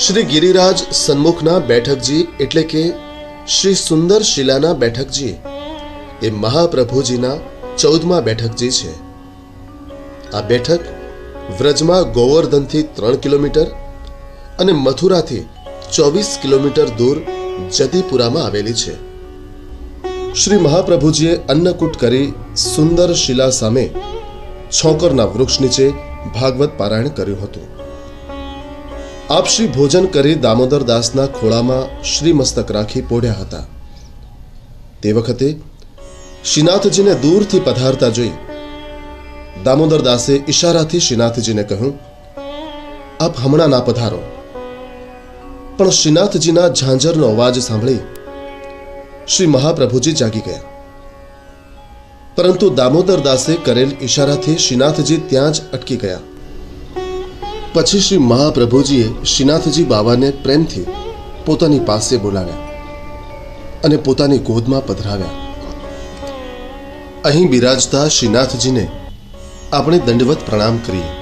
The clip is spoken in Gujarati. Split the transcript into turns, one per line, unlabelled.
શ્રી ગિરિરાજ સન્મુખના બેઠકજી એટલે કે શ્રી સુંદર શિલાના બેઠકજી એ મહાપ્રભુજીના 14મા બેઠકજી છે. આ બેઠક વ્રજમાં ગોવર્ધનથી 3 કિલોમીટર અને મથુરાથી 24 કિલોમીટર દૂર જદીપુરામાં આવેલી છે. શ્રી મહાપ્રભુજીએ અન્નકૂટ કરી સુંદર શિલા સામે છોકરના વૃક્ષ નીચે ભાગવત પારાયણ કર્યું હતું. આપ શ્રી ભોજન કરી દામોદર દાસના ખોળામાં શ્રી મસ્તક રાખી પોઢ્યા હતા. તે વખતે શ્રીનાથજીને દૂરથી પધારતા જોઈ દામોદર દાસે ઈશારાથી શ્રીનાથજીને કહ્યું, આપ હમણાં ના પધારો. પણ શ્રીનાથજીના ઝાંઝરનો અવાજ સાંભળી શ્રી મહાપ્રભુજી જાગી ગયા. પરંતુ દામોદર દાસે કરેલ ઈશારાથી શ્રીનાથજી ત્યાં જ અટકી ગયા. પછી શ્રી મહાપ્રભુજીએ શ્રીનાથજી બાવાને પ્રેમથી પોતાની પાસે બોલાવ્યા અને પોતાની ગોદમાં પધરાવ્યા. અહીં બિરાજતા શ્રીનાથજીને આપણે દંડવત પ્રણામ કરીએ.